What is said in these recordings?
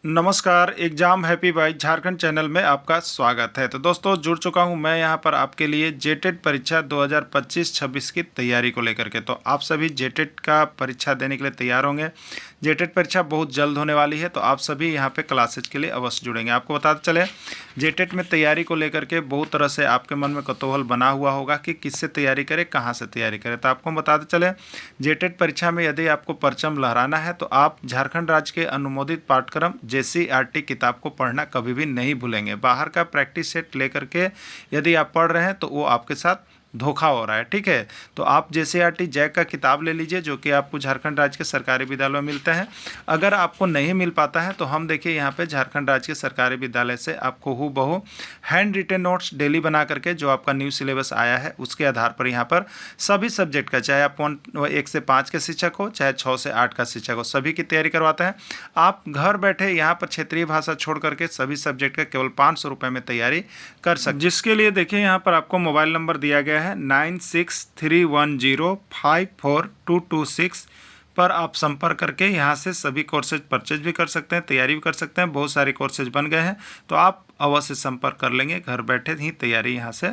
नमस्कार, exam happy by Jharkhand channel में आपका स्वागत है। तो दोस्तों जुड़ चुका हूं मैं यहां पर आपके लिए जेटेट परीक्षा 2025-26 की तैयारी को लेकर के। तो आप सभी जेटेट का परीक्षा देने के लिए तैयार होंगे। जेटेट परीक्षा बहुत जल्द होने वाली है, तो आप सभी यहां पे क्लासेज के लिए अवश्य जुड़ेंगे। आपको बताते चले, जेटेट में तैयारी को लेकर के बहुत तरह से आपके मन में कौतूहल बना हुआ होगा कि किससे तैयारी करें, कहाँ से तैयारी करें। तो आपको बताते चले, जेटेट परीक्षा में यदि आपको परचम लहराना है तो आप झारखंड राज्य के अनुमोदित पाठ्यक्रम JCERT किताब को पढ़ना कभी भी नहीं भूलेंगे। बाहर का प्रैक्टिस सेट लेकर के यदि आप पढ़ रहे हैं तो वो आपके साथ धोखा हो रहा है, ठीक है। तो आप JCERT जैक का किताब ले लीजिए, जो कि आपको झारखंड राज्य के सरकारी विद्यालयों में मिलते हैं। अगर आपको नहीं मिल पाता है तो हम देखिए यहाँ पे झारखंड राज्य के सरकारी विद्यालय से आपको हूबहू हैंड रिटेन नोट्स डेली बना करके, जो आपका न्यू सिलेबस आया है उसके आधार पर यहाँ पर सभी सब्जेक्ट का, चाहे आप 1 से 5 के शिक्षक हो, चाहे 6 से 8 का शिक्षक हो, सभी की तैयारी करवाते हैं। आप घर बैठे यहाँ पर क्षेत्रीय भाषा छोड़ करके सभी सब्जेक्ट का केवल 500 रुपये में तैयारी कर सकते, जिसके लिए देखिए यहाँ पर आपको मोबाइल नंबर दिया गया है 9631054226 पर आप संपर्क करके यहाँ से सभी कोर्सेज परचेज भी कर सकते हैं, तैयारी भी कर सकते हैं। बहुत सारे कोर्सेज बन गए हैं, तो आप अवश्य संपर्क कर लेंगे। घर बैठे ही तैयारी यहाँ से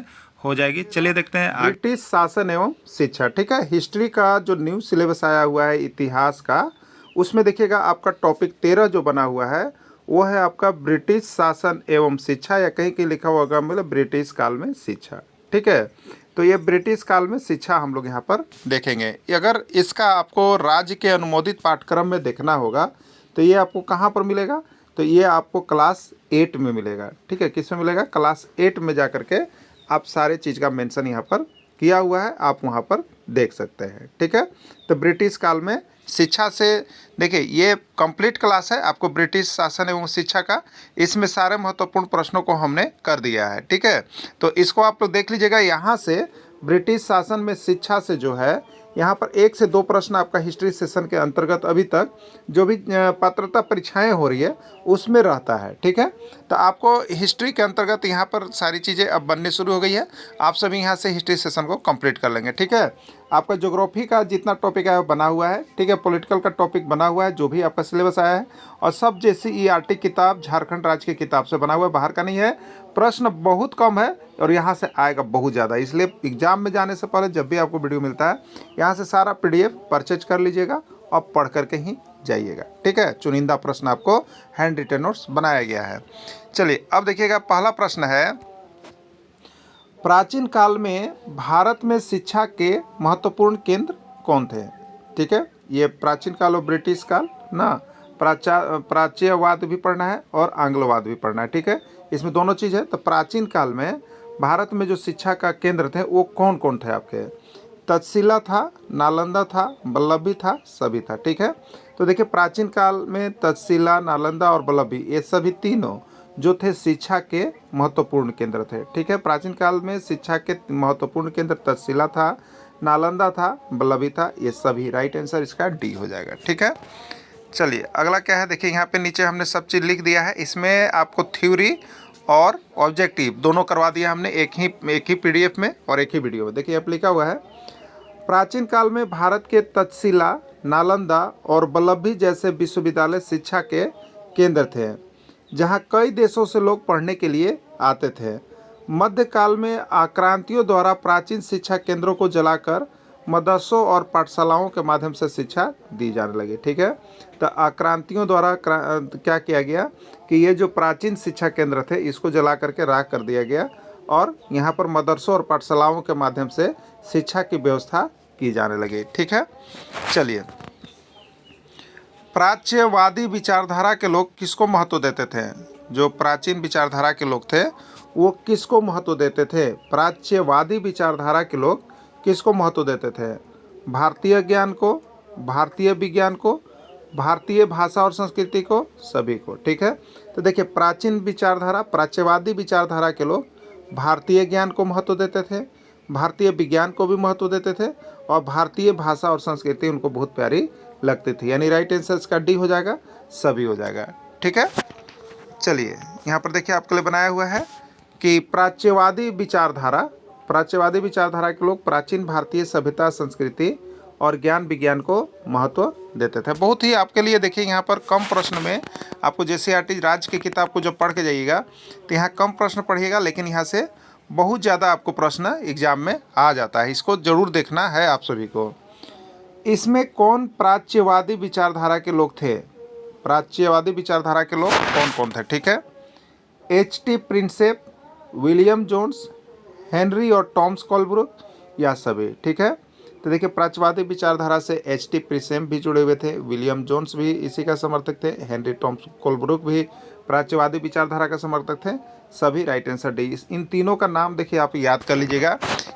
हो जाएगी। चलिए देखते हैं ब्रिटिश शासन एवं शिक्षा, ठीक है। हिस्ट्री का जो न्यू सिलेबस आया हुआ है इतिहास का, उसमें देखिएगा आपका टॉपिक 13 जो बना हुआ है वो है आपका ब्रिटिश शासन एवं शिक्षा, या कहीं कहीं लिखा हुआ होगा मतलब ब्रिटिश काल में शिक्षा, ठीक है। तो ये ब्रिटिश काल में शिक्षा हम लोग यहाँ पर देखेंगे। अगर इसका आपको राज्य के अनुमोदित पाठ्यक्रम में देखना होगा तो ये आपको कहाँ पर मिलेगा, तो ये आपको क्लास 8 में मिलेगा, ठीक है। किस में मिलेगा, क्लास 8 में जा करके आप सारे चीज़ का मेंशन यहाँ पर किया हुआ है, आप वहाँ पर देख सकते हैं, ठीक है। तो ब्रिटिश काल में शिक्षा से देखिए ये कंप्लीट क्लास है आपको ब्रिटिश शासन एवं शिक्षा का। इसमें सारे महत्वपूर्ण प्रश्नों को हमने कर दिया है, ठीक है। तो इसको आप लोग देख लीजिएगा। यहाँ से ब्रिटिश शासन में शिक्षा से जो है यहाँ पर 1 से 2 प्रश्न आपका हिस्ट्री सेशन के अंतर्गत अभी तक जो भी पात्रता परीक्षाएं हो रही है उसमें रहता है, ठीक है। तो आपको हिस्ट्री के अंतर्गत यहाँ पर सारी चीज़ें अब बनने शुरू हो गई है। आप सभी यहाँ से हिस्ट्री सेशन को कंप्लीट कर लेंगे, ठीक है। आपका ज्योग्राफी का जितना टॉपिक है वो बना हुआ है, ठीक है। पॉलिटिकल का टॉपिक बना हुआ है, जो भी आपका सिलेबस आया है, और सब JCERT किताब झारखंड राज्य की किताब से बना हुआ है, बाहर का नहीं है। प्रश्न बहुत कम है और यहाँ से आएगा बहुत ज़्यादा, इसलिए एग्जाम में जाने से पहले जब भी आपको वीडियो मिलता है यहाँ से सारा PDF परचेज कर लीजिएगा और पढ़ करके ही जाइएगा, ठीक है। चुनिंदा प्रश्न आपको हैंड रिटेन नोट्स बनाया गया है। चलिए अब देखिएगा, पहला प्रश्न है, प्राचीन काल में भारत में शिक्षा के महत्वपूर्ण केंद्र कौन थे, ठीक है। ये प्राचीन काल और ब्रिटिश काल ना, प्राच्यवाद भी पढ़ना है और आंग्लवाद भी पढ़ना है, ठीक है। इसमें दोनों चीज़ है। तो प्राचीन काल में भारत में जो शिक्षा का केंद्र थे वो कौन कौन थे आपके, तक्षशिला था, नालंदा था, वल्लभी था, सभी था, ठीक है। तो देखिए प्राचीन काल में तक्षशिला, नालंदा और वल्लभी, ये सभी तीनों जो थे शिक्षा के महत्वपूर्ण केंद्र थे, ठीक है। प्राचीन काल में शिक्षा के महत्वपूर्ण केंद्र तक्षशिला था, नालंदा था, वल्लभी था, ये सभी। राइट आंसर इसका D हो जाएगा, ठीक है। चलिए अगला क्या है, देखिए यहाँ पे नीचे हमने सब चीज़ लिख दिया है। इसमें आपको थ्योरी और ऑब्जेक्टिव दोनों करवा दिया हमने एक ही PDF में और एक ही वीडियो में। देखिए यहाँ पे लिखा हुआ है, प्राचीन काल में भारत के तक्षशिला, नालंदा और वल्लभी जैसे विश्वविद्यालय शिक्षा के केंद्र थे, जहां कई देशों से लोग पढ़ने के लिए आते थे। मध्यकाल में आक्रांतियों द्वारा प्राचीन शिक्षा केंद्रों को जलाकर मदरसों और पाठशालाओं के माध्यम से शिक्षा दी जाने लगी, ठीक है। तो आक्रांतियों द्वारा क्या किया गया कि ये जो प्राचीन शिक्षा केंद्र थे इसको जला करके राख कर दिया गया और यहाँ पर मदरसों और पाठशालाओं के माध्यम से शिक्षा की व्यवस्था की जाने लगी, ठीक है। चलिए, प्राच्यवादी विचारधारा के लोग किसको महत्व देते थे, जो प्राचीन विचारधारा के लोग थे वो किसको महत्व देते थे, प्राच्यवादी विचारधारा के लोग किसको महत्व देते थे, भारतीय ज्ञान को, भारतीय विज्ञान को, भारतीय भाषा और संस्कृति को, सभी को, ठीक है। तो देखिए प्राचीन विचारधारा, प्राच्यवादी विचारधारा के लोग भारतीय ज्ञान को महत्व देते थे, भारतीय विज्ञान को भी महत्व देते थे, और भारतीय भाषा और संस्कृति उनको बहुत प्यारी लगती थी। यानी राइट आंसर इसका D हो जाएगा, सभी हो जाएगा, ठीक है। चलिए यहाँ पर देखिए आपके लिए बनाया हुआ है कि प्राच्यवादी विचारधारा के लोग प्राचीन भारतीय सभ्यता, संस्कृति और ज्ञान विज्ञान को महत्व देते थे। बहुत ही आपके लिए देखिए यहाँ पर कम प्रश्न में आपको JCERT राज्य की किताब को जब पढ़ के जाइएगा तो यहाँ कम प्रश्न पढ़िएगा, लेकिन यहाँ से बहुत ज़्यादा आपको प्रश्न एग्जाम में आ जाता है। इसको ज़रूर देखना है आप सभी को। इसमें कौन प्राच्यवादी विचारधारा के लोग थे? प्राच्यवादी विचारधारा के लोग कौन कौन थे? ठीक है, H.T. Prinsep, William Jones, Henry और टॉमस कोलब्रुक या सभी। ठीक है, तो देखिए प्राच्यवादी विचारधारा से H.T. प्रिंसेप भी जुड़े हुए थे, विलियम जोन्स भी इसी का समर्थक थे, हेनरी टॉमस कोलब्रुक भी प्राच्यवादी विचारधारा का समर्थक थे। सभी राइट आंसर डी। इन तीनों का नाम देखिए आप याद कर लीजिएगा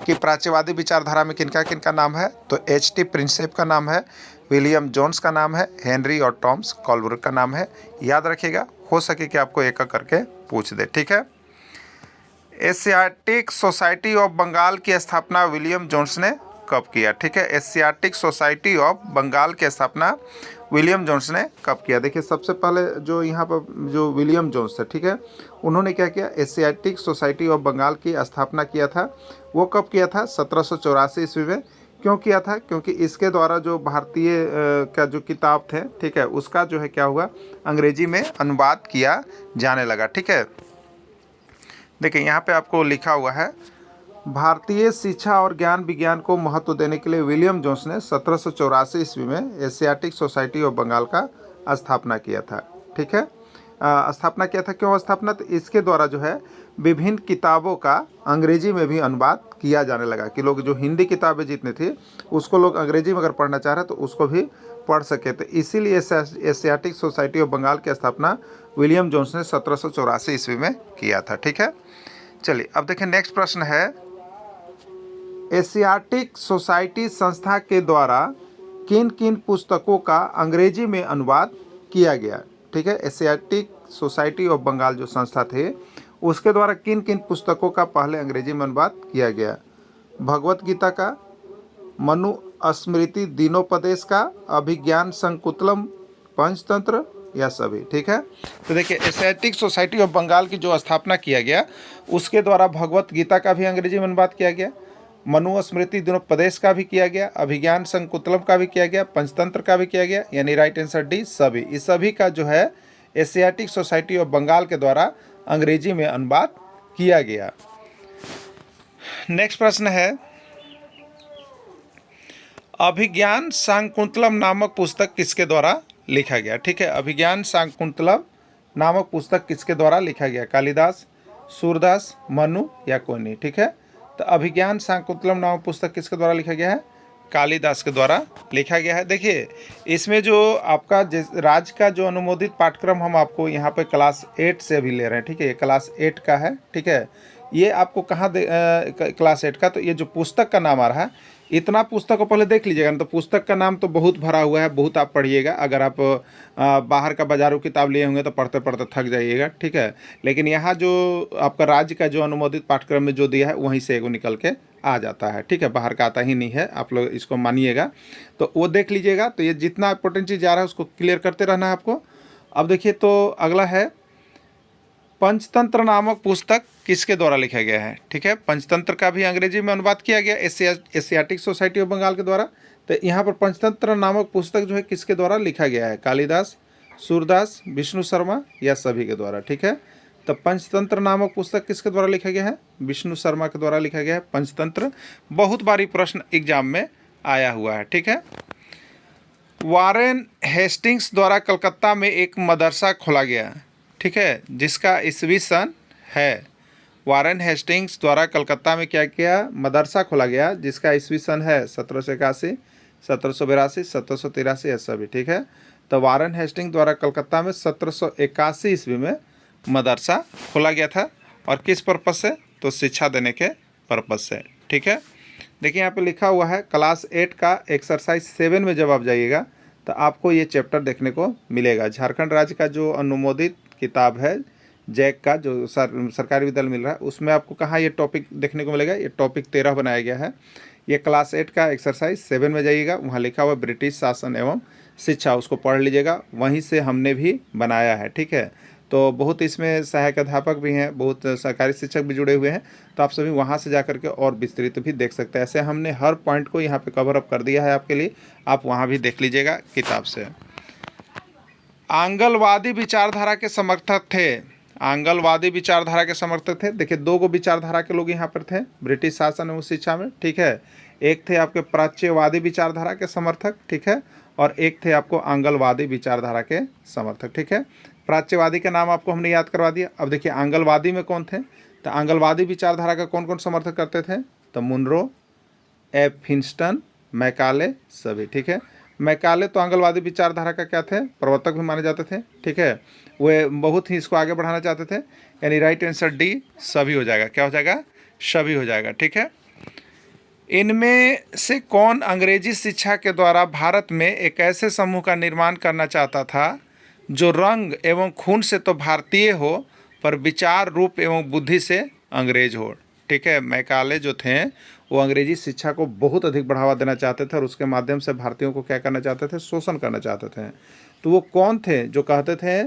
कि प्राच्यवादी विचारधारा में किनका किनका नाम है। तो H.T. प्रिंसेप का नाम है, विलियम जोन्स का नाम है, हेनरी और टॉमस कोलब्रुक का नाम है। याद रखिएगा, हो सके कि आपको एक एक करके पूछ दे। ठीक है, एशियाटिक सोसाइटी ऑफ बंगाल की स्थापना विलियम जोन्स ने कब किया? ठीक है, एशियाटिक सोसाइटी ऑफ बंगाल की स्थापना विलियम जोन्स ने कब किया? देखिए सबसे पहले जो यहाँ पर जो विलियम जोन्स थे, ठीक है, उन्होंने क्या किया? एशियाटिक सोसाइटी ऑफ बंगाल की स्थापना किया था। वो कब किया था? 1784 ईस्वी में। क्यों किया था? क्योंकि इसके द्वारा जो भारतीय का जो किताब थे, ठीक है, उसका जो है क्या हुआ, अंग्रेजी में अनुवाद किया जाने लगा। ठीक है, देखिए यहाँ पे आपको लिखा हुआ है, भारतीय शिक्षा और ज्ञान विज्ञान को महत्व देने के लिए विलियम जोन्स ने 1784 ईस्वी में एशियाटिक सोसाइटी ऑफ बंगाल का स्थापना किया था। ठीक है, स्थापना किया था। क्यों स्थापना? तो इसके द्वारा जो है विभिन्न किताबों का अंग्रेजी में भी अनुवाद किया जाने लगा कि लोग जो हिंदी किताबें जितनी थी उसको लोग अंग्रेजी में अगर पढ़ना चाह रहे तो उसको भी पढ़ सके। तो इसीलिए एशियाटिक सोसाइटी ऑफ बंगाल की स्थापना विलियम जोन्स ने 1784 ईस्वी में किया था। ठीक है, चलिए अब देखिए नेक्स्ट प्रश्न है, एशियाटिक सोसाइटी संस्था के द्वारा किन किन पुस्तकों का अंग्रेजी में अनुवाद किया गया? ठीक है, एशियाटिक सोसाइटी ऑफ बंगाल जो संस्था थे उसके द्वारा किन किन पुस्तकों का पहले अंग्रेजी में अनुवाद किया गया? भगवत गीता का, मनु स्मृति दीनोपदेश का, अभिज्ञान संकुतलम, पंचतंत्र या सभी। ठीक है, तो देखिए एशियाटिक सोसाइटी ऑफ बंगाल की जो स्थापना किया गया उसके द्वारा भगवत गीता का भी अंग्रेजी में अनुवाद किया गया, मनु स्मृति दीनोपदेश का भी किया गया, अभिज्ञान संकुतलम का भी किया गया, पंचतंत्र का भी किया गया, यानी राइट आंसर डी सभी। इस सभी का जो है एशियाटिक सोसाइटी ऑफ बंगाल के द्वारा अंग्रेजी में अनुवाद किया गया। नेक्स्ट प्रश्न है, अभिज्ञान शाकुंतलम नामक पुस्तक किसके द्वारा लिखा गया? ठीक है, अभिज्ञान शाकुंतलम नामक पुस्तक किसके द्वारा लिखा गया? कालिदास, सूरदास, मनु या कोई नहीं। ठीक है, तो अभिज्ञान शाकुंतलम नामक पुस्तक किसके द्वारा लिखा गया है? कालिदास के द्वारा लिखा गया है। देखिए इसमें जो आपका राज्य का जो अनुमोदित पाठ्यक्रम हम आपको यहाँ पे क्लास 8 से अभी ले रहे हैं। ठीक है, ये क्लास 8 का है। ठीक है, ये आपको कहाँ क्लास 8 का, तो ये जो पुस्तक का नाम आ रहा है, इतना पुस्तक को पहले देख लीजिएगा ना, तो पुस्तक का नाम तो बहुत भरा हुआ है, बहुत आप पढ़िएगा। अगर आप बाहर का बाजारू किताब लिए होंगे तो पढ़ते पढ़ते थक जाइएगा। ठीक है, लेकिन यहाँ जो आपका राज्य का जो अनुमोदित पाठ्यक्रम में जो दिया है वहीं से एगो निकल के आ जाता है। ठीक है, बाहर का आता ही नहीं है, आप लोग इसको मानिएगा। तो वो देख लीजिएगा। तो ये जितना इंपॉर्टेंट चीज़ जा रहा है उसको क्लियर करते रहना है आपको। अब देखिए तो अगला है, पंचतंत्र नामक पुस्तक किसके द्वारा लिखा गया है? ठीक है, पंचतंत्र का भी अंग्रेजी में अनुवाद किया गया एशियाटिक सोसाइटी ऑफ बंगाल के द्वारा। तो यहाँ पर पंचतंत्र नामक पुस्तक जो है किसके द्वारा लिखा गया है? कालिदास, सूरदास, विष्णु शर्मा या सभी के द्वारा। ठीक है, तो पंचतंत्र नामक पुस्तक किसके द्वारा लिखा गया है? विष्णु शर्मा के द्वारा लिखा गया है पंचतंत्र। बहुत बारी प्रश्न एग्जाम में आया हुआ है। ठीक है, वारेन हेस्टिंग्स द्वारा कलकत्ता में एक मदरसा खोला गया। ठीक है, जिसका ईस्वी सन है, वारेन हेस्टिंग्स द्वारा कलकत्ता में क्या किया? मदरसा खोला गया, जिसका ईस्वी सन है 1781, 1782, 1783 या सभी। ठीक है, तो वारेन हेस्टिंग्स द्वारा कलकत्ता में 1781 ईस्वी में मदरसा खोला गया था। और किस पर्पज़ से? तो शिक्षा देने के पर्पज़ से। ठीक है, देखिए यहाँ पे लिखा हुआ है क्लास 8 का एक्सरसाइज 7 में जब आप जाइएगा तो आपको ये चैप्टर देखने को मिलेगा। झारखंड राज्य का जो अनुमोदित किताब है जैक का, जो सरकारी विद्यालय मिल रहा है, उसमें आपको कहाँ ये टॉपिक देखने को मिलेगा? ये टॉपिक 13 बनाया गया है। ये क्लास 8 का एक्सरसाइज 7 में जाइएगा, वहाँ लिखा हुआ ब्रिटिश शासन एवं शिक्षा, उसको पढ़ लीजिएगा। वहीं से हमने भी बनाया है। ठीक है, तो बहुत इसमें सहायक अध्यापक भी हैं, बहुत सरकारी शिक्षक भी जुड़े हुए हैं, तो आप सभी वहाँ से जा करके और विस्तृत भी देख सकते हैं। ऐसे हमने हर पॉइंट को यहाँ पे कवर अप कर दिया है आपके लिए, आप वहाँ भी देख लीजिएगा किताब से। आंगलवादी विचारधारा के समर्थक थे, आंगलवादी विचारधारा के समर्थक थे। देखिए 2 गो विचारधारा के लोग यहाँ पर थे ब्रिटिश शासन एवं शिक्षा में, ठीक है। एक थे आपके प्राच्यवादी विचारधारा के समर्थक, ठीक है, और एक थे आपको आंगलवादी विचारधारा के समर्थक, ठीक है। प्राच्यवादी का नाम आपको हमने याद करवा दिया। अब देखिए आंगलवादी में कौन थे, तो आंगलवादी विचारधारा का कौन कौन समर्थक करते थे, तो मुनरो, एफिंस्टन, मैकाले सभी, ठीक है। मैकाले तो आंगलवादी विचारधारा का क्या थे, प्रवर्तक भी माने जाते थे, ठीक है। वे बहुत ही इसको आगे बढ़ाना चाहते थे, यानी राइट आंसर डी सभी हो जाएगा। क्या हो जाएगा, सभी हो जाएगा, ठीक है। इनमें से कौन अंग्रेजी शिक्षा के द्वारा भारत में एक ऐसे समूह का निर्माण करना चाहता था जो रंग एवं खून से तो भारतीय हो पर विचार, रूप एवं बुद्धि से अंग्रेज हो, ठीक है। मैकाले जो थे वो अंग्रेजी शिक्षा को बहुत अधिक बढ़ावा देना चाहते थे और उसके माध्यम से भारतीयों को क्या करना चाहते थे, शोषण करना चाहते थे। तो वो कौन थे जो कहते थे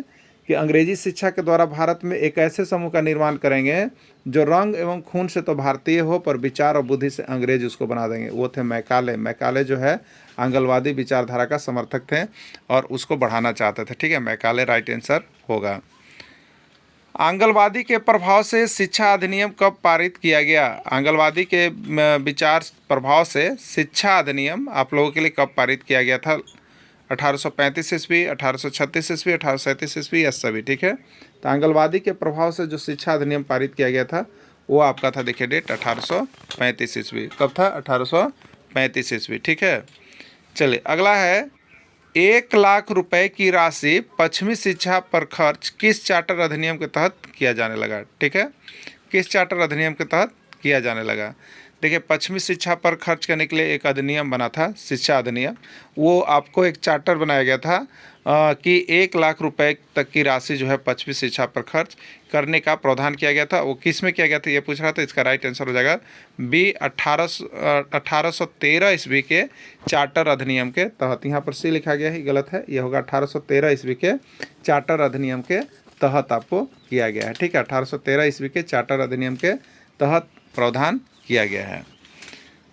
कि अंग्रेजी शिक्षा के द्वारा भारत में एक ऐसे समूह का निर्माण करेंगे जो रंग एवं खून से तो भारतीय हो पर विचार और बुद्धि से अंग्रेज उसको बना देंगे, वो थे मैकाले। मैकाले जो है आंगलवादी विचारधारा का समर्थक थे और उसको बढ़ाना चाहते थे, ठीक है। मैकाले राइट आंसर होगा। आंगलवादी के प्रभाव से शिक्षा अधिनियम कब पारित किया गया, आंगलवादी के विचार प्रभाव से शिक्षा अधिनियम आप लोगों के लिए कब पारित किया गया था, 1835 ईस्वी, 1836 ईस्वी, 1837 ईस्वी या सभी, ठीक है। तो आंगलवादी के प्रभाव से जो शिक्षा अधिनियम पारित किया गया था वो आपका था, देखिए डेट 1835 ईस्वी। कब था, 1835 ईस्वी, ठीक है। चलिए अगला है, 1,00,000 रुपए की राशि पश्चिमी शिक्षा पर खर्च किस चार्टर अधिनियम के तहत किया जाने लगा, ठीक है। किस चार्टर अधिनियम के तहत किया जाने लगा। देखिए पश्चिमी शिक्षा पर खर्च करने के लिए एक अधिनियम बना था, शिक्षा अधिनियम। वो आपको एक चार्टर बनाया गया था कि 1,00,000 रुपए तक की राशि जो है पश्चिमी शिक्षा पर खर्च करने का प्रावधान किया गया था। वो किस में किया गया था ये पूछ रहा था, इसका राइट आंसर हो जाएगा बी, 1813 ईस्वी के चार्टर अधिनियम के तहत। यहाँ पर सी लिखा गया है, गलत है, ये होगा 1813 ईस्वी के चार्टर अधिनियम के तहत आपको किया गया है, ठीक है। 1813 ईस्वी के चार्टर अधिनियम के तहत प्रावधान किया गया है।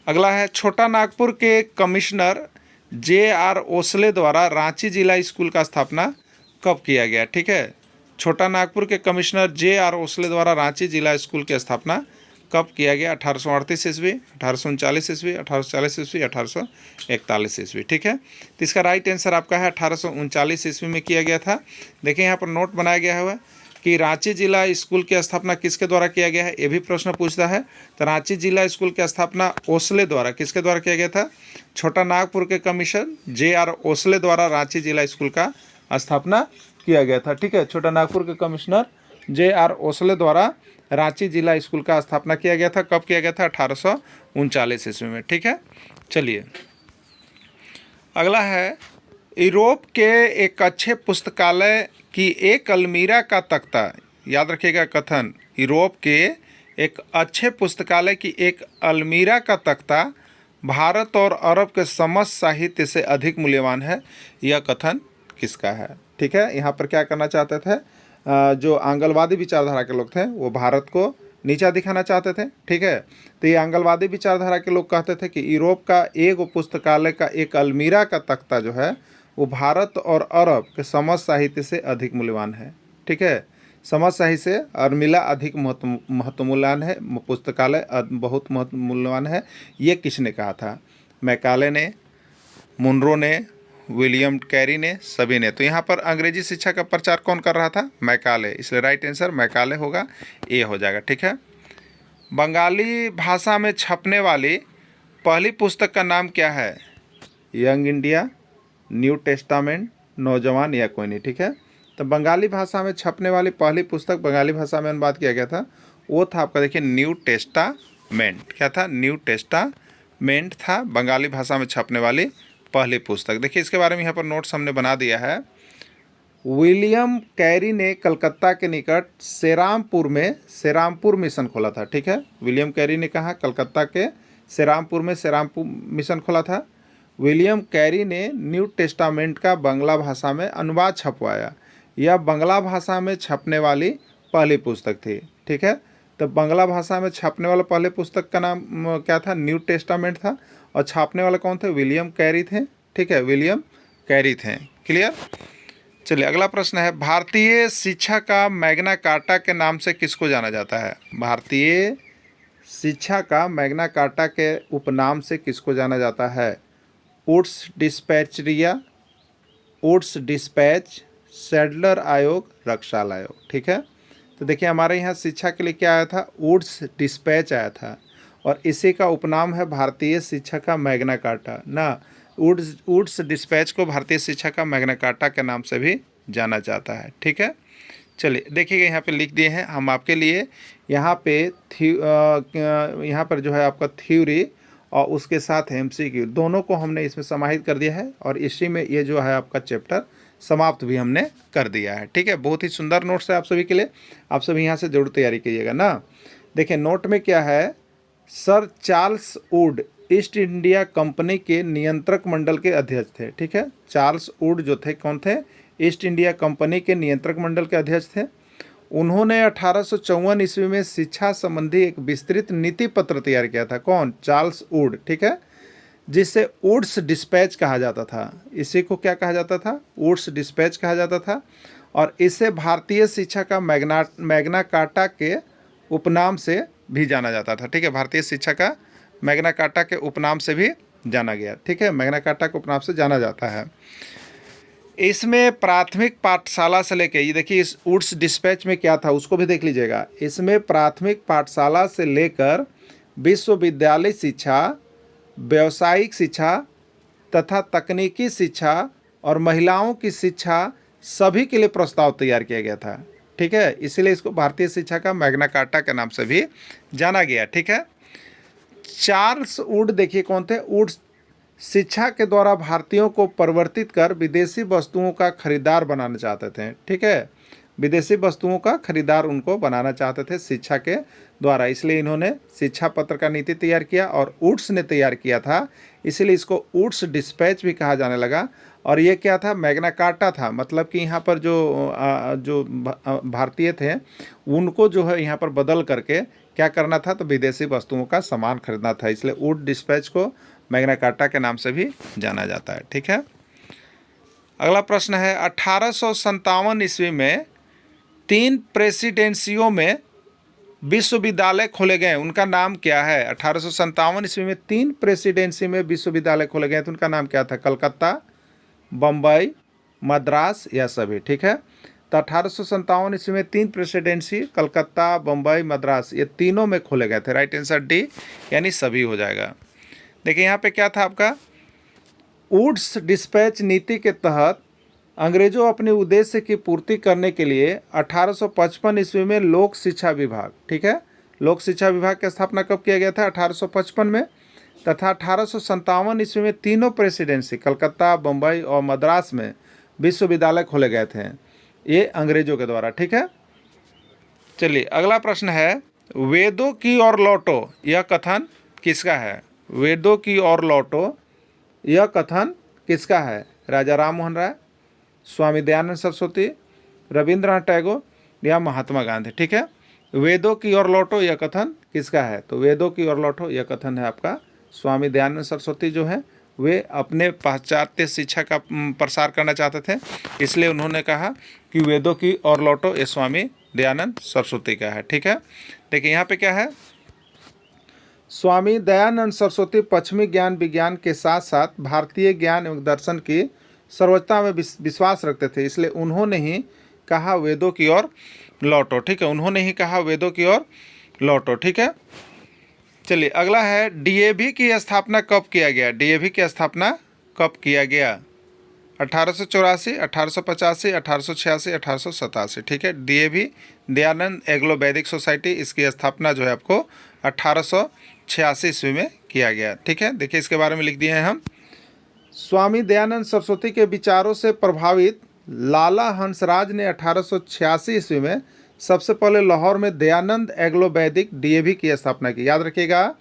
अगला है, छोटा नागपुर के कमिश्नर J.R. ओसले द्वारा रांची जिला स्कूल का स्थापना कब किया गया, ठीक है। छोटा नागपुर के कमिश्नर J.R. ओसले द्वारा रांची जिला स्कूल की स्थापना कब किया गया, 1838 ईस्वी, 1839 ईस्वी, 1840 ईस्वी, 1841 ईस्वी, ठीक है। तो इसका राइट आंसर आपका है 1839 ईस्वी में किया गया था। देखिए यहाँ पर नोट बनाया गया हुआ है कि रांची जिला स्कूल की स्थापना किसके द्वारा किया गया है, ये भी प्रश्न पूछता है। तो रांची जिला स्कूल की स्थापना ओसले द्वारा, किसके द्वारा किया गया था, छोटा नागपुर के कमिश्नर J.R. ओसले द्वारा रांची जिला स्कूल का स्थापना किया गया था, ठीक है। छोटा नागपुर के कमिश्नर J.R. ओसले द्वारा रांची जिला स्कूल का स्थापना किया गया था। कब किया गया था, 1839 ईस्वी में, ठीक है। चलिए अगला है, यूरोप के एक अच्छे पुस्तकालय की एक अलमीरा का तख्ता, याद रखिएगा कथन, यूरोप के एक अच्छे पुस्तकालय की एक अलमीरा का तख्ता भारत और अरब के समस्त साहित्य से अधिक मूल्यवान है, यह कथन किसका है, ठीक है। यहाँ पर क्या करना चाहते थे, जो आंगलवादी विचारधारा के लोग थे वो भारत को नीचा दिखाना चाहते थे, ठीक है। तो ये आंगलवादी विचारधारा के लोग कहते थे कि यूरोप का एक पुस्तकालय का एक अलमीरा का तख्ता जो है वो भारत और अरब के समस्त साहित्य से अधिक मूल्यवान है, ठीक है। समस्त साहित्य से अलमीरा अधिक महत्वमूल्यवान है, पुस्तकालय बहुत महत्वमूल्यवान है। ये किसने कहा था, मैकाले ने, मुनरो ने, विलियम कैरी ने, सभी ने। तो यहाँ पर अंग्रेजी शिक्षा का प्रचार कौन कर रहा था, मैकाले, इसलिए राइट आंसर मैकाले होगा, ए हो जाएगा, ठीक है। बंगाली भाषा में छपने वाली पहली पुस्तक का नाम क्या है, यंग इंडिया, न्यू टेस्टामेंट, नौजवान या कोई नहीं, ठीक है। तो बंगाली भाषा में छपने वाली पहली पुस्तक बंगाली भाषा में अनुवाद किया गया था, वो था आपका देखिए न्यू टेस्टामेंट। क्या था, न्यू टेस्टामेंट था बंगाली भाषा में छपने वाली पहली पुस्तक। देखिए इसके बारे में यहाँ पर नोट्स हमने बना दिया है। विलियम कैरी ने कलकत्ता के निकट सेरामपुर मिशन खोला था, ठीक है। विलियम कैरी ने कहा कलकत्ता के सेरामपुर मिशन खोला था। विलियम कैरी ने न्यू टेस्टामेंट का बंगला भाषा में अनुवाद छपवाया। यह बांग्ला भाषा में छपने वाली पहली पुस्तक थी। ठीक है, तो बांग्ला भाषा में छपने वाला पहले पुस्तक का नाम क्या था? न्यू टेस्टामेंट था। और छापने वाले कौन थे? विलियम कैरी थे। ठीक है, विलियम कैरी थे। क्लियर। चलिए अगला प्रश्न है, भारतीय शिक्षा का मैग्ना कार्टा के नाम से किसको जाना जाता है? भारतीय शिक्षा का मैग्ना कार्टा के उपनाम से किसको जाना जाता है? वुड्स डिस्पैचरिया, वुड्स डिस्पैच, सैडलर आयोग, रक्षाल आयोग। ठीक है, तो देखिए हमारे यहाँ शिक्षा के लिए क्या आया था? वुड्स डिस्पैच आया था, और इसी का उपनाम है भारतीय शिक्षा का मैग्ना कार्टा ना। वुड्स डिस्पैच को भारतीय शिक्षा का मैग्ना कार्टा के नाम से भी जाना जाता है। ठीक है, चलिए देखिएगा यहाँ पे लिख दिए हैं हम आपके लिए। यहाँ पे यहाँ पर जो है आपका थ्योरी और उसके साथ MCQ दोनों को हमने इसमें समाहित कर दिया है, और इसी में ये जो है आपका चैप्टर समाप्त भी हमने कर दिया है। ठीक है, बहुत ही सुंदर नोट्स है आप सभी के लिए, आप सभी यहाँ से जरूर तैयारी कीजिएगा ना। देखिए नोट में क्या है, sir Charles Wood east India company के नियंत्रक मंडल के अध्यक्ष थे। ठीक है, चार्ल्स वुड जो थे कौन थे? ईस्ट इंडिया कंपनी के नियंत्रक मंडल के अध्यक्ष थे। उन्होंने 1854 ईस्वी में शिक्षा संबंधी एक विस्तृत नीति पत्र तैयार किया था। कौन? Charles Wood. ठीक है, जिसे वुड्स डिस्पैच कहा जाता था। इसी को क्या कहा जाता था? वुड्स डिस्पैच कहा जाता था, और इसे भारतीय शिक्षा का मैग्ना कार्टा के उपनाम से भी जाना जाता था। ठीक है, भारतीय शिक्षा का मैग्ना कार्टा के उपनाम से भी जाना गया। ठीक है, मैग्ना कार्टा के उपनाम से जाना जाता है। इसमें प्राथमिक पाठशाला से लेकर, ये देखिए इस वुड्स डिस्पैच में क्या था उसको भी देख लीजिएगा। इसमें प्राथमिक पाठशाला से लेकर विश्वविद्यालय शिक्षा, व्यावसायिक शिक्षा तथा तकनीकी शिक्षा और महिलाओं की शिक्षा सभी के लिए प्रस्ताव तैयार किया गया था। ठीक है, इसीलिए इसको भारतीय शिक्षा का मैग्ना कार्टा के नाम से भी जाना गया। ठीक है, चार्ल्स वुड देखिए कौन थे? वुड शिक्षा के द्वारा भारतीयों को परिवर्तित कर विदेशी वस्तुओं का खरीदार बनाना चाहते थे। ठीक है, विदेशी वस्तुओं का खरीदार उनको बनाना चाहते थे शिक्षा के द्वारा, इसलिए इन्होंने शिक्षा पत्र का नीति तैयार किया, और वुड्स ने तैयार किया था, इसलिए इसको वुड्स डिस्पैच भी कहा जाने लगा। और ये क्या था? मैग्ना कार्टा था। मतलब कि यहाँ पर जो भारतीय थे उनको जो है यहाँ पर बदल करके क्या करना था? तो विदेशी वस्तुओं का सामान खरीदना था, इसलिए वुड डिस्पैच को मैग्ना कार्टा के नाम से भी जाना जाता है। ठीक है, अगला प्रश्न है, 1857 ईस्वी में 3 प्रेसिडेंसियों में विश्वविद्यालय खोले गए, उनका नाम क्या है? 1857 ईस्वी में 3 प्रेसिडेंसी में विश्वविद्यालय खोले गए तो उनका नाम क्या था? कलकत्ता, बम्बई, मद्रास या सभी। ठीक है, तो 1857 ईस्वी में 3 प्रेसिडेंसी कलकत्ता, बम्बई, मद्रास ये तीनों में खोले गए थे। राइट आंसर डी यानी सभी हो जाएगा। देखिए यहाँ पे क्या था आपका? वुड्स डिस्पैच नीति के तहत अंग्रेजों अपने उद्देश्य की पूर्ति करने के लिए 1855 ईस्वी में लोक शिक्षा विभाग, ठीक है, लोक शिक्षा विभाग की स्थापना कब किया गया था? 1855 में। तथा 1857 ईस्वी में तीनों प्रेसिडेंसी कलकत्ता, बम्बई और मद्रास में विश्वविद्यालय खोले गए थे, ये अंग्रेजों के द्वारा। ठीक है, चलिए अगला प्रश्न है, वेदों की ओर लौटो यह कथन किसका है? वेदों की ओर लौटो यह कथन किसका है? राजा राम मोहन राय, स्वामी दयानंद सरस्वती, रविंद्रनाथ टैगोर या महात्मा गांधी। ठीक है, वेदों की ओर लौटो यह कथन किसका है? तो वेदों की ओर लौटो यह कथन है आपका स्वामी दयानंद सरस्वती जो है वे अपने पाश्चात्य शिक्षा का प्रसार करना चाहते थे, इसलिए उन्होंने कहा कि वेदों की ओर लौटो ये स्वामी दयानंद सरस्वती का है। ठीक है, देखिए यहाँ पे क्या है, स्वामी दयानंद सरस्वती पश्चिमी ज्ञान विज्ञान के साथ साथ भारतीय ज्ञान एवं दर्शन की सर्वोच्चता में विश्वास रखते थे, इसलिए उन्होंने ही कहा वेदों की ओर लौटो। ठीक है, उन्होंने ही कहा वेदों की ओर लौटो। ठीक है, चलिए अगला है, डीएवी की स्थापना कब किया गया? डीएवी की स्थापना कब किया गया? 1884, 1885, 1886, 1887। ठीक है, डीएवी दयानंद एग्लो वैदिक सोसाइटी, इसकी स्थापना जो है आपको 1886 ईस्वी में किया गया। ठीक है, देखिए इसके बारे में लिख दिए हैं हम। स्वामी दयानंद सरस्वती के विचारों से प्रभावित लाला हंसराज ने 1886 ईस्वी में सबसे पहले लाहौर में दयानंद एग्लो वैदिक डीएवी की स्थापना की। याद रखिएगा,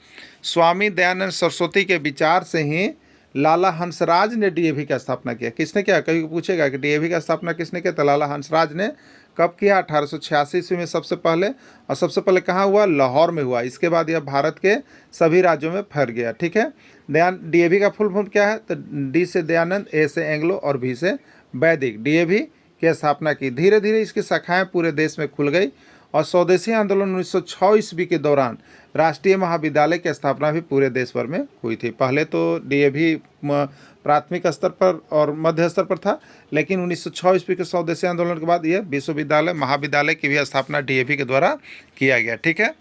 स्वामी दयानंद सरस्वती के विचार से ही लाला हंसराज ने डीएवी का स्थापना किया। किसने किया? कभी पूछेगा कि डीएवी का स्थापना किसने किया, तो लाला हंसराज ने कब किया? 1886 ईस्वी में सबसे पहले। और सबसे पहले कहाँ हुआ? लाहौर में हुआ। इसके बाद यह भारत के सभी राज्यों में फैल गया। ठीक है। डीएवी का फुल फॉर्म क्या है? तो डी से दयानंद, ए से एंग्लो और भी से वैदिक। डीएवी की स्थापना की। धीरे धीरे इसकी शाखाएं पूरे देश में खुल गई और स्वदेशी आंदोलन 1906 ईस्वी के दौरान राष्ट्रीय महाविद्यालय की स्थापना भी पूरे देश भर में हुई थी। पहले तो डीएवी प्राथमिक स्तर पर और मध्य स्तर पर था, लेकिन 1906 ईस्वी के स्वदेशी आंदोलन के बाद यह विश्वविद्यालय महाविद्यालय की भी स्थापना डीएवी के द्वारा किया गया। ठीक है।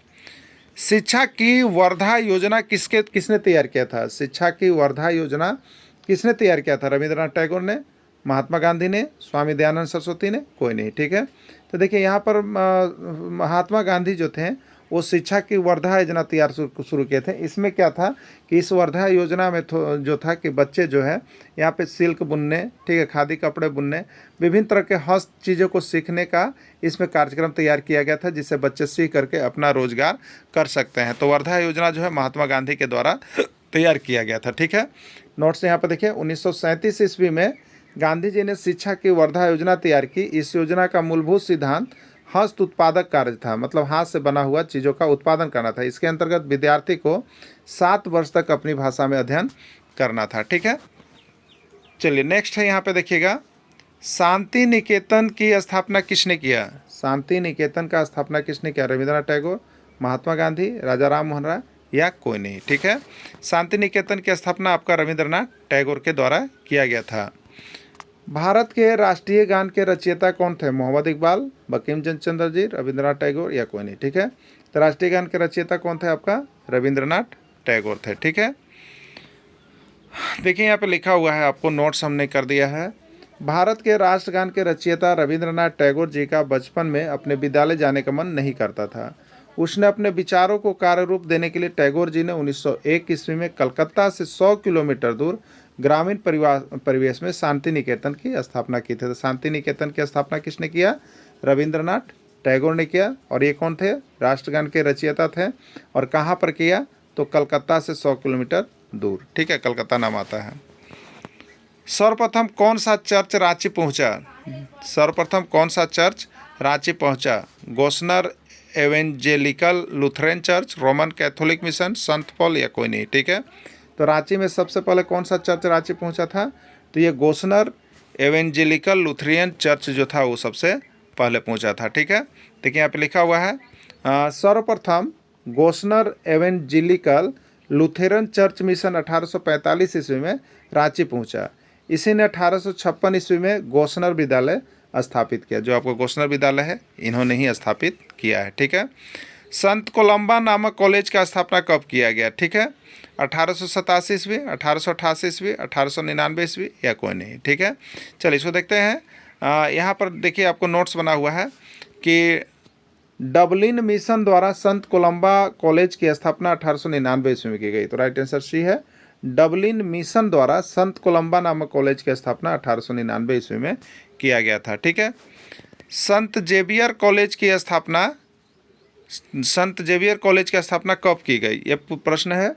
शिक्षा की वर्धा योजना किसने तैयार किया था? शिक्षा की वर्धा योजना किसने तैयार किया था? रविंद्रनाथ टैगोर ने, महात्मा गांधी ने, स्वामी दयानंद सरस्वती ने? कोई नहीं। ठीक है। तो देखिए यहाँ पर महात्मा गांधी जो थे वो शिक्षा की वर्धा योजना तैयार शुरू किए थे। इसमें क्या था कि इस वर्धा योजना में जो था कि बच्चे जो है यहाँ पे सिल्क बुनने, ठीक है, खादी कपड़े बुनने, विभिन्न तरह के हस्त चीज़ों को सीखने का इसमें कार्यक्रम तैयार किया गया था, जिससे बच्चे सीख करके अपना रोजगार कर सकते हैं। तो वर्धा योजना जो है महात्मा गांधी के द्वारा तैयार किया गया था। ठीक है। नोट्स यहाँ पर देखिए 1937 ईस्वी में गांधी जी ने शिक्षा की वर्धा योजना तैयार की। इस योजना का मूलभूत सिद्धांत हस्त उत्पादक कार्य था, मतलब हाथ से बना हुआ चीज़ों का उत्पादन करना था। इसके अंतर्गत विद्यार्थी को 7 वर्ष तक अपनी भाषा में अध्ययन करना था। ठीक है। चलिए नेक्स्ट है, यहाँ पे देखिएगा, शांति निकेतन की स्थापना किसने किया? शांति निकेतन का स्थापना किसने किया? रविंद्रनाथ टैगोर, महात्मा गांधी, राजा राम मोहन राय या कोई नहीं। ठीक है। शांति निकेतन की स्थापना आपका रविंद्रनाथ टैगोर के द्वारा किया गया था। भारत के राष्ट्रीय गान के रचयिता कौन थे? मोहम्मद इकबाल, बंकिम चंद्र जी, रविंद्रनाथ टैगोर या कोई नहीं। ठीक है। तो राष्ट्रीय गान के रचयिता कौन थे आपका? रविंद्रनाथ टैगोर थे। ठीक है। देखिए यहाँ पे लिखा हुआ है, आपको नोट्स हमने कर दिया है। भारत के राष्ट्रगान के रचयिता रविंद्रनाथ टैगोर जी का बचपन में अपने विद्यालय जाने का मन नहीं करता था। उसने अपने विचारों को कार्य रूप देने के लिए टैगोर जी ने 1901 ईस्वी में कलकत्ता से 100 किलोमीटर दूर ग्रामीण परिवेश में शांति निकेतन की स्थापना की थी। तो शांति निकेतन की स्थापना किसने किया? रविंद्रनाथ टैगोर ने किया। और ये कौन थे? राष्ट्रगान के रचयिता थे। और कहाँ पर किया? तो कलकत्ता से 100 किलोमीटर दूर। ठीक है, कलकत्ता नाम आता है। सर्वप्रथम कौन सा चर्च रांची पहुंचा? सर्वप्रथम कौन सा चर्च रांची पहुंचा? Gossner evangelical Lutheran church, Roman Catholic mission, संत पॉल या कोई नहीं। ठीक है। तो रांची में सबसे पहले कौन सा चर्च रांची पहुंचा था? तो ये गोस्नर एवेंजेलिकल लुथरियन चर्च जो था वो सबसे पहले पहुंचा था। ठीक है। देखिए यहाँ पे लिखा हुआ है, सर्वप्रथम Gossner evangelical Lutheran church mission 1845 ईस्वी में रांची पहुंचा। इसी ने 1856 ईस्वी में गोस्नर विद्यालय स्थापित किया। जो आपको गोस्नर विद्यालय है इन्होंने ही स्थापित किया है। ठीक है। संत कोलंबा नामक कॉलेज का स्थापना कब किया गया? ठीक है। 1887 ईस्वी, 1888 ईस्वी, 1899 ईस्वी या कोई नहीं। ठीक है। चलिए इसको देखते हैं। यहाँ पर देखिए आपको नोट्स बना हुआ है कि डबलिन मिशन द्वारा संत कोलंबा कॉलेज की स्थापना 1899 ईस्वी में की गई। तो राइट आंसर सी है। डबलिन मिशन द्वारा संत कोलंबा नामक कॉलेज की स्थापना 1899 ईस्वी में किया गया था। ठीक है। संत जेवियर कॉलेज की स्थापना कब की गई? ये प्रश्न है।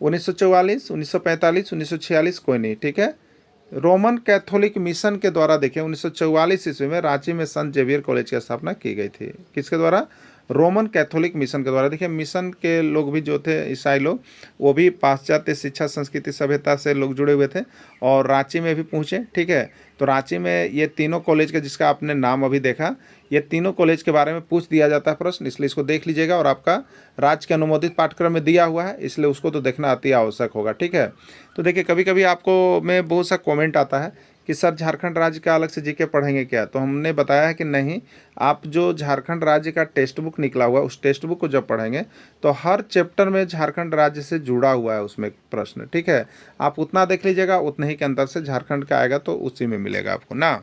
1944, 1945, 1946 कोई नहीं। ठीक है। रोमन कैथोलिक मिशन के द्वारा देखिए 1944 ईस्वी में रांची में संत जेवियर कॉलेज की स्थापना की गई थी। किसके द्वारा? रोमन कैथोलिक मिशन के द्वारा। देखिए मिशन के लोग भी जो थे, ईसाई लोग, वो भी पाश्चात्य शिक्षा संस्कृति सभ्यता से लोग जुड़े हुए थे और रांची में भी पहुँचे। ठीक है। तो रांची में ये तीनों कॉलेज का, जिसका आपने नाम अभी देखा, ये तीनों कॉलेज के बारे में पूछ दिया जाता है प्रश्न, इसलिए इसको देख लीजिएगा। और आपका राज्य के अनुमोदित पाठ्यक्रम में दिया हुआ है, इसलिए उसको तो देखना अति आवश्यक होगा। ठीक है। तो देखिए कभी कभी आपको में बहुत सा कमेंट आता है कि सर झारखंड राज्य का अलग से जीके पढ़ेंगे क्या? तो हमने बताया है कि नहीं, आप जो झारखंड राज्य का टेक्स्ट बुक निकला हुआ है उस टेक्स्ट बुक को जब पढ़ेंगे तो हर चैप्टर में झारखंड राज्य से जुड़ा हुआ है उसमें प्रश्न। ठीक है। आप उतना देख लीजिएगा, उतने ही के अंतर से झारखंड का आएगा तो उसी में मिलेगा आपको ना।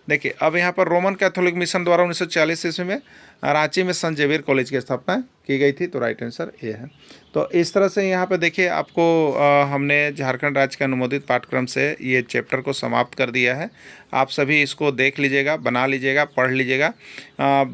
देखिए अब यहाँ पर रोमन कैथोलिक मिशन द्वारा 1940 ईस्वी में रांची में संत जेवियर कॉलेज की स्थापना की गई थी। तो राइट आंसर ये है। तो इस तरह से यहाँ पे देखिए आपको हमने झारखंड राज्य के अनुमोदित पाठ्यक्रम से ये चैप्टर को समाप्त कर दिया है। आप सभी इसको देख लीजिएगा, बना लीजिएगा, पढ़ लीजिएगा।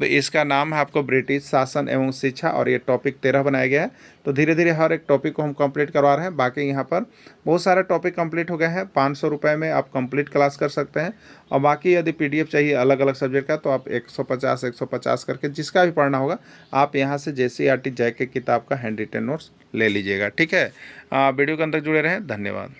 इसका नाम है आपको ब्रिटिश शासन एवं शिक्षा और ये टॉपिक 13 बनाया गया है। तो तो धीरे धीरे हर एक टॉपिक को हम कंप्लीट करवा रहे हैं। बाकी यहाँ पर बहुत सारे टॉपिक कंप्लीट हो गए हैं, 500 रुपये में आप कंप्लीट क्लास कर सकते हैं। और बाकी यदि PDF चाहिए अलग अलग सब्जेक्ट का तो आप 150 करके जिसका भी पढ़ना होगा आप यहाँ से JCERT JEK की किताब का हैंड रिटन नोट्स ले लीजिएगा। ठीक है, वीडियो के अंदर जुड़े रहें। धन्यवाद।